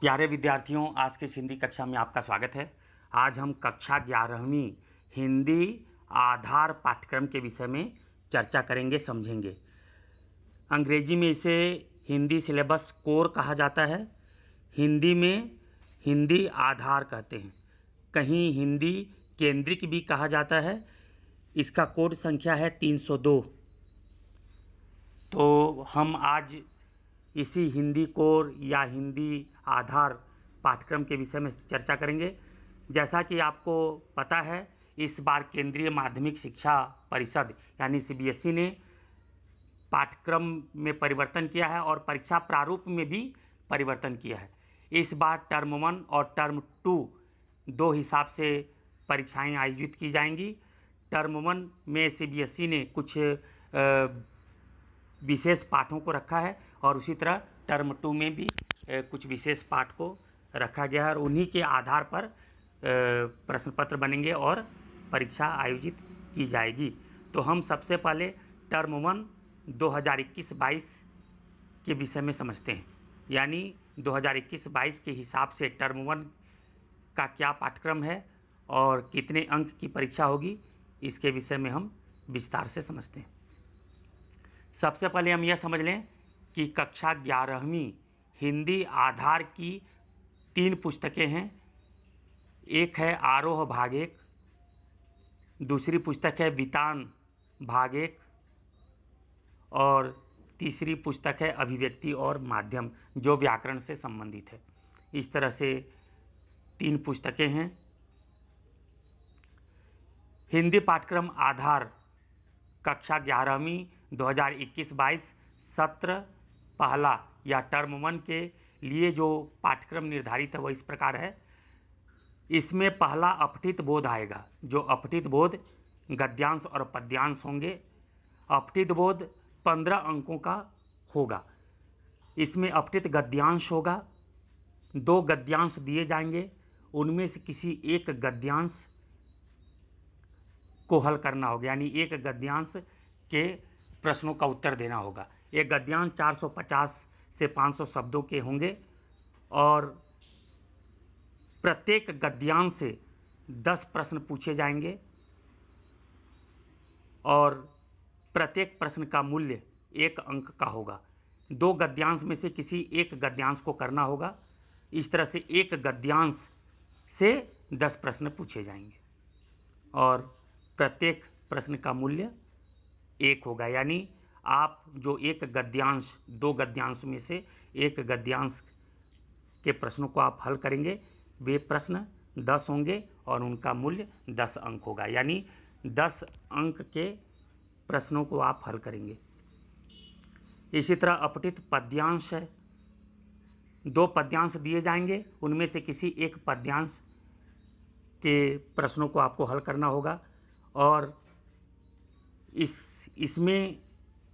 प्यारे विद्यार्थियों, आज की हिंदी कक्षा में आपका स्वागत है। आज हम कक्षा 11वीं हिंदी आधार पाठ्यक्रम के विषय में चर्चा करेंगे, समझेंगे। अंग्रेजी में इसे हिंदी सिलेबस कोर कहा जाता है। हिंदी में हिंदी आधार कहते हैं, कहीं हिंदी केंद्रिक भी कहा जाता है। इसका कोड संख्या है 302। तो हम आज इसी हिंदी कोर या हिंदी आधार पाठ्यक्रम के विषय में चर्चा करेंगे। जैसा कि आपको पता है, इस बार केंद्रीय माध्यमिक शिक्षा परिषद यानी सीबीएसई ने पाठ्यक्रम में परिवर्तन किया है और परीक्षा प्रारूप में भी परिवर्तन किया है। इस बार टर्म 1 और टर्म 2 दो हिसाब से परीक्षाएं आयोजित की जाएंगी। टर्म 1 में सीबीएसई ने कुछ विशेष पाठों को रखा है और उसी तरह टर्म 2 में भी कुछ विशेष पाठ को रखा गया है और उन्हीं के आधार पर प्रश्न पत्र बनेंगे और परीक्षा आयोजित की जाएगी। तो हम सबसे पहले टर्म 1 2021-22 के विषय में समझते हैं, यानी 2021-22 के हिसाब से टर्म 1 का क्या पाठ्यक्रम है और कितने अंक की परीक्षा होगी, इसके विषय में हम विस्तार से समझते हैं। सबसे पहले हम यह समझ लें कि कक्षा 11वीं हिंदी आधार की 3 पुस्तकें हैं। एक है आरोह भाग 1, दूसरी पुस्तक है वितान भाग 1 और तीसरी पुस्तक है अभिव्यक्ति और माध्यम, जो व्याकरण से संबंधित है। इस तरह से 3 पुस्तकें हैं। हिंदी पाठ्यक्रम आधार कक्षा 11वीं 2021-22 सत्र पहला या टर्म 1 के लिए जो पाठ्यक्रम निर्धारित है वह इस प्रकार है। इसमें पहला अपठित बोध आएगा, जो अपठित बोध गद्यांश और पद्यांश होंगे। अपठित बोध 15 अंकों का होगा। इसमें अपठित गद्यांश होगा। 2 गद्यांश दिए जाएंगे, उनमें से किसी एक गद्यांश को हल करना होगा, यानी एक गद्यांश के प्रश्नों का उत्तर देना होगा। एक गद्यांश 450 से 500 शब्दों के होंगे और प्रत्येक गद्यांश से 10 प्रश्न पूछे जाएंगे और प्रत्येक प्रश्न का मूल्य 1 अंक का होगा। 2 गद्यांश में से किसी एक गद्यांश को करना होगा। इस तरह से एक गद्यांश से 10 प्रश्न पूछे जाएंगे और प्रत्येक प्रश्न का मूल्य 1 होगा, यानी आप जो एक गद्यांश 2 गद्यांश में से एक गद्यांश के प्रश्नों को आप हल करेंगे, वे प्रश्न 10 होंगे और उनका मूल्य 10 अंक होगा, यानी 10 अंक के प्रश्नों को आप हल करेंगे। इसी तरह अपठित पद्यांश है। 2 पद्यांश दिए जाएंगे, उनमें से किसी एक पद्यांश के प्रश्नों को आपको हल करना होगा और इसमें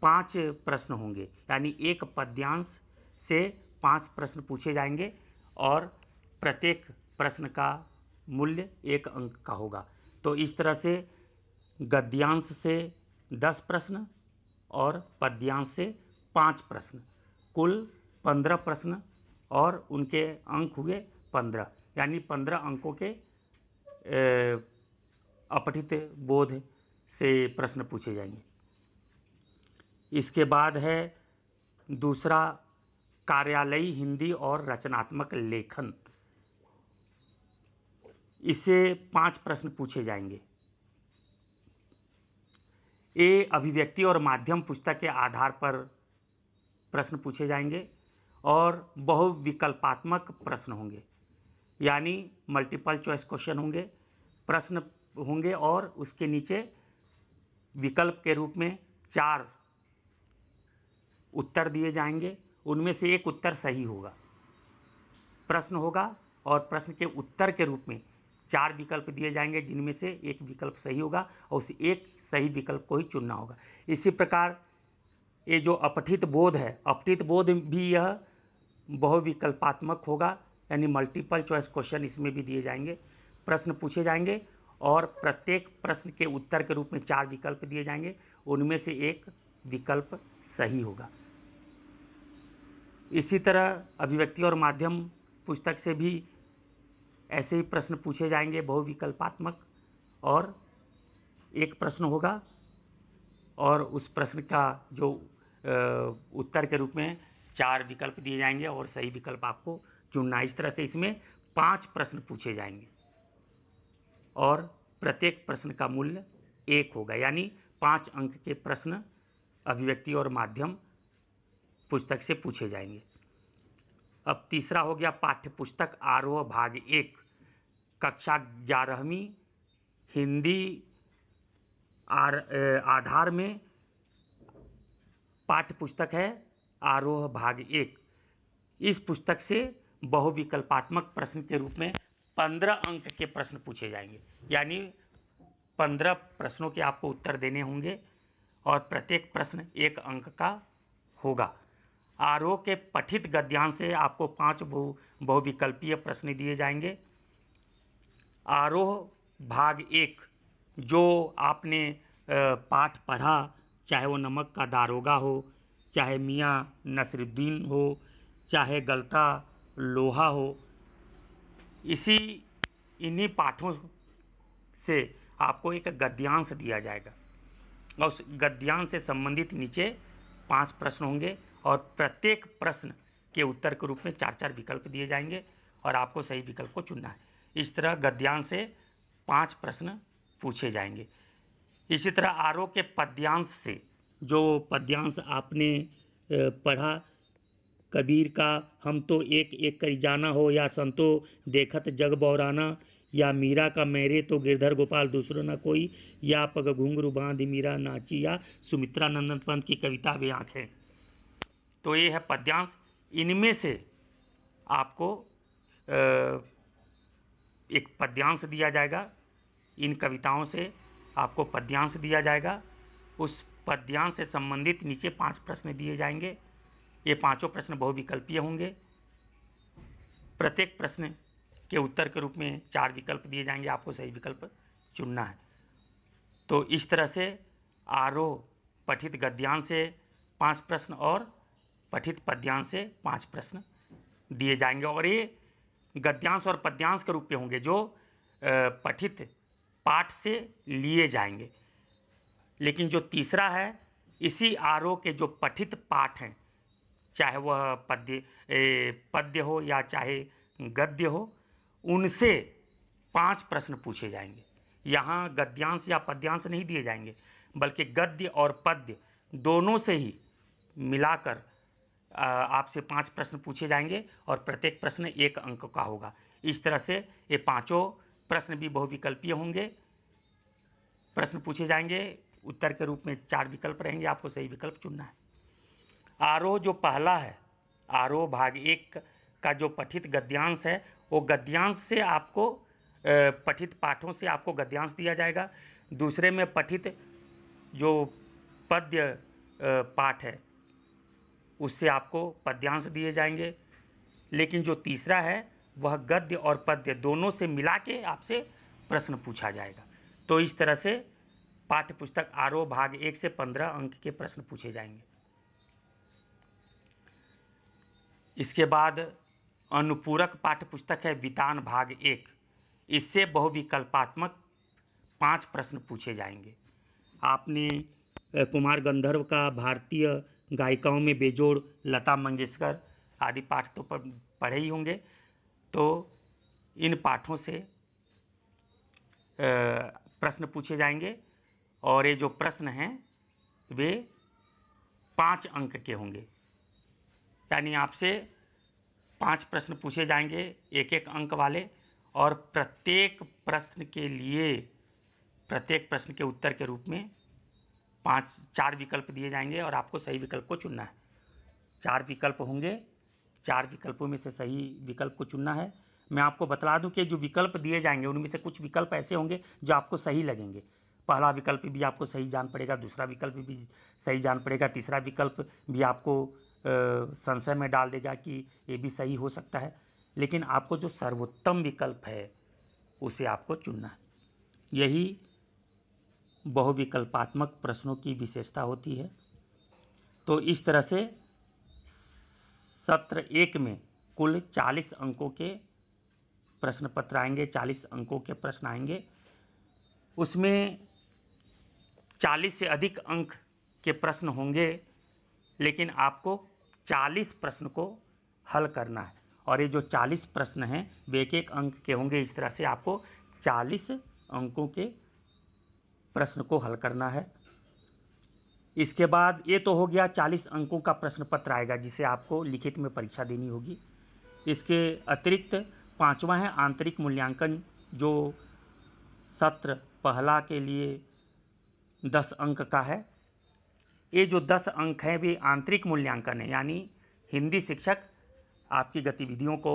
5 प्रश्न होंगे, यानी एक पद्यांश से 5 प्रश्न पूछे जाएंगे और प्रत्येक प्रश्न का मूल्य 1 अंक का होगा। तो इस तरह से गद्यांश से 10 प्रश्न और पद्यांश से 5 प्रश्न, कुल 15 प्रश्न और उनके अंक हुए 15, यानी 15 अंकों के अपठित बोध से प्रश्न पूछे जाएंगे। इसके बाद है दूसरा कार्यालयी हिंदी और रचनात्मक लेखन। इससे 5 प्रश्न पूछे जाएंगे। ये अभिव्यक्ति और माध्यम पुस्तक के आधार पर प्रश्न पूछे जाएंगे और बहुविकल्पात्मक प्रश्न होंगे, यानी मल्टीपल चॉइस क्वेश्चन होंगे। प्रश्न होंगे और उसके नीचे विकल्प के रूप में 4 उत्तर दिए जाएंगे, उनमें से एक उत्तर सही होगा। प्रश्न होगा और प्रश्न के उत्तर के रूप में 4 विकल्प दिए जाएंगे, जिनमें से एक विकल्प सही होगा और उस एक सही विकल्प को ही चुनना होगा। इसी प्रकार ये जो अपठित बोध है, अपठित बोध भी यह बहुविकल्पात्मक होगा, यानी मल्टीपल चॉइस क्वेश्चन इसमें भी दिए जाएंगे। प्रश्न पूछे जाएंगे और प्रत्येक प्रश्न के उत्तर के रूप में 4 विकल्प दिए जाएंगे, उनमें से एक विकल्प सही होगा। इसी तरह अभिव्यक्ति और माध्यम पुस्तक से भी ऐसे ही प्रश्न पूछे जाएंगे बहुविकल्पात्मक, और एक प्रश्न होगा और उस प्रश्न का जो उत्तर के रूप में 4 विकल्प दिए जाएंगे और सही विकल्प आपको चुनना। इस तरह से इसमें 5 प्रश्न पूछे जाएंगे और प्रत्येक प्रश्न का मूल्य 1 होगा, यानी 5 अंक के प्रश्न अभिव्यक्ति और माध्यम पुस्तक से पूछे जाएंगे। अब तीसरा हो गया पाठ्य पुस्तक आरोह भाग 1, कक्षा 11वीं हिंदी आधार में पाठ्य पुस्तक है आरोह भाग 1। इस पुस्तक से बहुविकल्पात्मक प्रश्न के रूप में 15 अंक के प्रश्न पूछे जाएंगे, यानी 15 प्रश्नों के आपको उत्तर देने होंगे और प्रत्येक प्रश्न 1 अंक का होगा। आरोह के पठित गद्यांश से आपको 5 बहुविकल्पीय प्रश्न दिए जाएंगे। आरोह भाग 1 जो आपने पाठ पढ़ा, चाहे वो नमक का दारोगा हो, चाहे मियाँ नसरुद्दीन हो, चाहे गलता लोहा हो, इन्हीं पाठों से आपको एक गद्यांश दिया जाएगा और उस गद्यांश से संबंधित नीचे 5 प्रश्न होंगे और प्रत्येक प्रश्न के उत्तर के रूप में 4-4 विकल्प दिए जाएंगे और आपको सही विकल्प को चुनना है। इस तरह गद्यांश से 5 प्रश्न पूछे जाएंगे। इसी तरह आरोह के पद्यांश से, जो पद्यांश आपने पढ़ा, कबीर का हम तो एक एक करी जाना हो, या संतो देखत जग बौराना, या मीरा का मेरे तो गिरधर गोपाल दूसरो न कोई, या पग घुंघरू बांध मीरा नाची, या सुमित्रा नंदन पंत की कविता वे आँखें। तो ये है पद्यांश। इनमें से आपको एक पद्यांश दिया जाएगा, इन कविताओं से आपको पद्यांश दिया जाएगा। उस पद्यांश से संबंधित नीचे 5 प्रश्न दिए जाएंगे। ये पांचों प्रश्न बहुविकल्पीय होंगे। प्रत्येक प्रश्न के उत्तर के रूप में 4 विकल्प दिए जाएंगे, आपको सही विकल्प चुनना है। तो इस तरह से आरोह पठित गद्यांश से 5 प्रश्न और पठित पद्यांश से 5 प्रश्न दिए जाएंगे और ये गद्यांश और पद्यांश के रूप में होंगे जो पठित पाठ से लिए जाएंगे। लेकिन जो तीसरा है, इसी आरोह के जो पठित पाठ हैं, चाहे वह पद्य हो या चाहे गद्य हो, उनसे 5 प्रश्न पूछे जाएंगे। यहाँ गद्यांश या पद्यांश नहीं दिए जाएंगे, बल्कि गद्य और पद्य दोनों से ही मिलाकर आपसे 5 प्रश्न पूछे जाएंगे और प्रत्येक प्रश्न 1 अंक का होगा। इस तरह से ये पांचों प्रश्न भी बहुविकल्पीय होंगे। प्रश्न पूछे जाएंगे, उत्तर के रूप में 4 विकल्प रहेंगे, आपको सही विकल्प चुनना है। आरोह जो पहला है, आरोह भाग 1 का जो पठित गद्यांश है, वो गद्यांश से आपको पठित पाठों से आपको गद्यांश दिया जाएगा। दूसरे में पठित जो पद्य पाठ है, उससे आपको पद्यांश दिए जाएंगे। लेकिन जो तीसरा है, वह गद्य और पद्य दोनों से मिला के आपसे प्रश्न पूछा जाएगा। तो इस तरह से पाठ्य पुस्तक आरोह भाग 1 से 15 अंक के प्रश्न पूछे जाएंगे। इसके बाद अनुपूरक पाठ्य पुस्तक है वितान भाग 1। इससे बहुविकल्पात्मक 5 प्रश्न पूछे जाएंगे। आपने कुमार गंधर्व का भारतीय गायिकाओं में बेजोड़ लता मंगेशकर आदि पाठ तो पढ़े ही होंगे। तो इन पाठों से प्रश्न पूछे जाएंगे और ये जो प्रश्न हैं वे 5 अंक के होंगे, यानी आपसे 5 प्रश्न पूछे जाएंगे 1-1 अंक वाले, और प्रत्येक प्रश्न के उत्तर के रूप में 4 विकल्प दिए जाएंगे और आपको सही विकल्प को चुनना है। 4 विकल्प होंगे, 4 विकल्पों में से सही विकल्प को चुनना है। मैं आपको बतला दूं कि जो विकल्प दिए जाएंगे उनमें से कुछ विकल्प ऐसे होंगे जो आपको सही लगेंगे। पहला विकल्प भी आपको सही जान पड़ेगा, दूसरा विकल्प भी सही जान पड़ेगा, तीसरा विकल्प भी आपको संशय में डाल देगा कि ये भी सही हो सकता है। लेकिन आपको जो सर्वोत्तम विकल्प है उसे आपको चुनना है। यही बहुविकल्पात्मक प्रश्नों की विशेषता होती है। तो इस तरह से सत्र 1 में कुल 40 अंकों के प्रश्न पत्र आएंगे, 40 अंकों के प्रश्न आएंगे। उसमें 40 से अधिक अंक के प्रश्न होंगे, लेकिन आपको 40 प्रश्न को हल करना है। और ये जो 40 प्रश्न हैं वे एक एक अंक के होंगे। इस तरह से आपको 40 अंकों के प्रश्न को हल करना है। इसके बाद ये तो हो गया 40 अंकों का प्रश्न पत्र आएगा जिसे आपको लिखित में परीक्षा देनी होगी। इसके अतिरिक्त पांचवा है आंतरिक मूल्यांकन, जो सत्र पहला के लिए 10 अंक का है। ये जो 10 अंक है वे आंतरिक मूल्यांकन है, यानी हिंदी शिक्षक आपकी गतिविधियों को,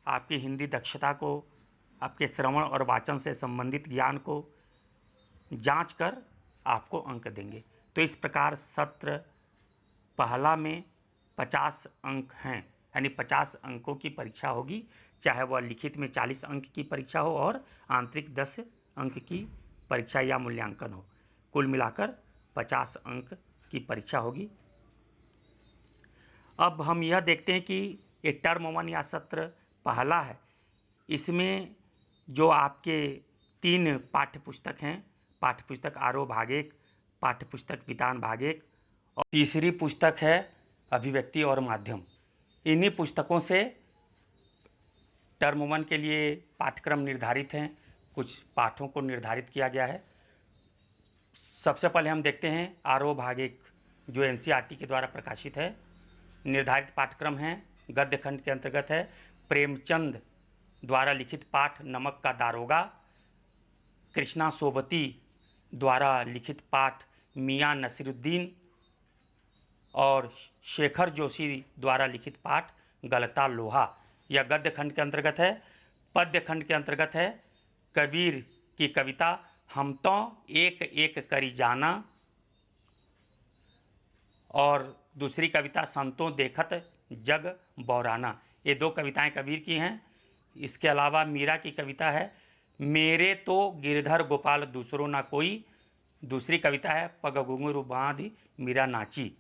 आपकी हिंदी दक्षता को, आपके श्रवण और वाचन से संबंधित ज्ञान को जांच कर आपको अंक देंगे। तो इस प्रकार सत्र पहला में 50 अंक हैं, यानी 50 अंकों की परीक्षा होगी, चाहे वह लिखित में 40 अंक की परीक्षा हो और आंतरिक 10 अंक की परीक्षा या मूल्यांकन हो। कुल मिलाकर 50 अंक की परीक्षा होगी। अब हम यह देखते हैं कि ये टर्म 1 या सत्र पहला है, इसमें जो आपके 3 पाठ्य पुस्तक हैं, पाठ्य पुस्तक आरोह भाग 1, पाठ्य पुस्तक वितान भाग 1 और तीसरी पुस्तक है अभिव्यक्ति और माध्यम। इन्हीं पुस्तकों से टर्म 1 के लिए पाठ्यक्रम निर्धारित हैं, कुछ पाठों को निर्धारित किया गया है। सबसे पहले हम देखते हैं आरोह भाग 1, जो एनसीईआरटी के द्वारा प्रकाशित है। निर्धारित पाठ्यक्रम है, गद्य खंड के अंतर्गत है प्रेमचंद द्वारा लिखित पाठ नमक का दारोगा, कृष्णा सोबती द्वारा लिखित पाठ मियाँ नसीरुद्दीन और शेखर जोशी द्वारा लिखित पाठ गलता लोहा, यह गद्य खंड के अंतर्गत है। पद्य खंड के अंतर्गत है कबीर की कविता हम तो एक एक करी जाना और दूसरी कविता संतों देखत जग बौराना। ये 2 कविताएं कबीर की हैं। इसके अलावा मीरा की कविता है मेरे तो गिरधर गोपाल दूसरों ना कोई, दूसरी कविता है पग घुंघरू बांधी मीरा नाची।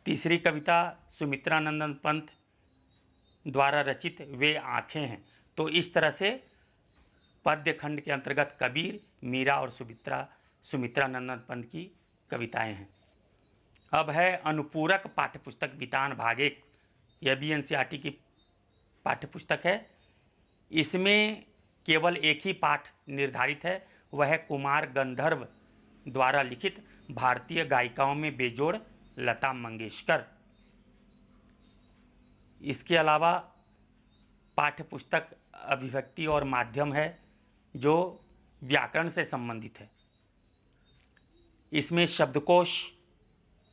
तीसरी कविता सुमित्रानंदन पंत द्वारा रचित वे आँखें हैं। तो इस तरह से पद्य खंड के अंतर्गत कबीर, मीरा और सुमित्रानंदन पंत की कविताएं हैं। अब है अनुपूरक पाठ्यपुस्तक वितान भाग 1, यह भी एनसीईआरटी की पाठ्यपुस्तक है। इसमें केवल एक ही पाठ निर्धारित है, वह है कुमार गंधर्व द्वारा लिखित भारतीय गायिकाओं में बेजोड़ लता मंगेशकर। इसके अलावा पाठ्यपुस्तक अभिव्यक्ति और माध्यम है, जो व्याकरण से संबंधित है। इसमें शब्दकोश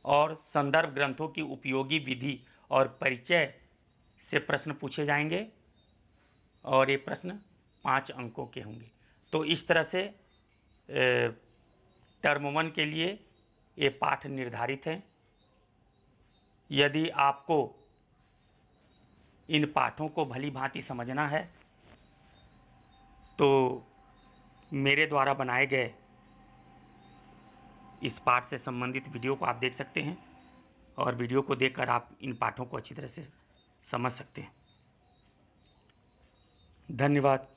और संदर्भ ग्रंथों की उपयोगी विधि और परिचय से प्रश्न पूछे जाएंगे और ये प्रश्न 5 अंकों के होंगे। तो इस तरह से टर्म 1 के लिए ये पाठ निर्धारित हैं। यदि आपको इन पाठों को भली भांति समझना है तो मेरे द्वारा बनाए गए इस पाठ से संबंधित वीडियो को आप देख सकते हैं और वीडियो को देखकर आप इन पाठों को अच्छी तरह से समझ सकते हैं। धन्यवाद।